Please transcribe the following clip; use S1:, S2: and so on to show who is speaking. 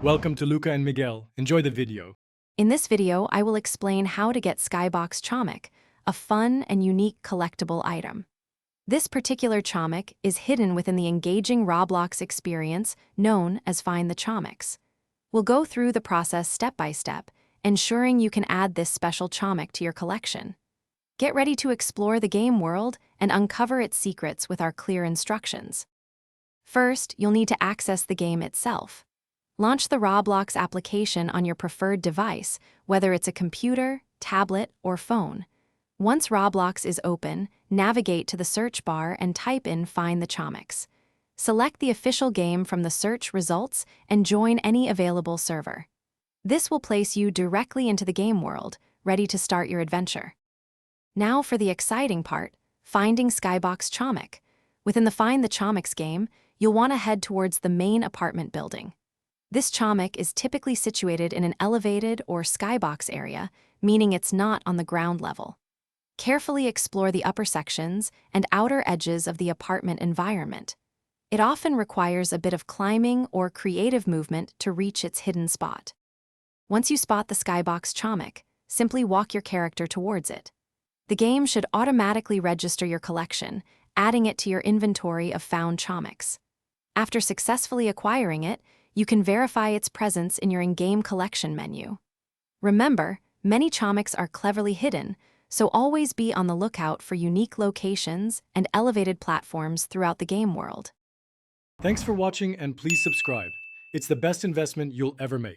S1: Welcome to Luca and Miguel. Enjoy the video.
S2: In this video, I will explain how to get Skybox Chomik, a fun and unique collectible item. This particular Chomik is hidden within the engaging Roblox experience known as Find the Chomiks. We'll go through the process step by step, ensuring you can add this special Chomik to your collection. Get ready to explore the game world and uncover its secrets with our clear instructions. First, you'll need to access the game itself. Launch the Roblox application on your preferred device, whether it's a computer, tablet, or phone. Once Roblox is open, navigate to the search bar and type in Find the Chomiks. Select the official game from the search results and join any available server. This will place you directly into the game world, ready to start your adventure. Now for the exciting part, finding Skybox Chomik. Within the Find the Chomiks game, you'll want to head towards the main apartment building. This Chomik is typically situated in an elevated or skybox area, meaning it's not on the ground level. Carefully explore the upper sections and outer edges of the apartment environment. It often requires a bit of climbing or creative movement to reach its hidden spot. Once you spot the Skybox Chomik, simply walk your character towards it. The game should automatically register your collection, adding it to your inventory of found Chomiks. After successfully acquiring it, you can verify its presence in your in-game collection menu. Remember, many Chomiks are cleverly hidden, so always be on the lookout for unique locations and elevated platforms throughout the game world.
S1: Thanks for watching and please subscribe. It's the best investment you'll ever make.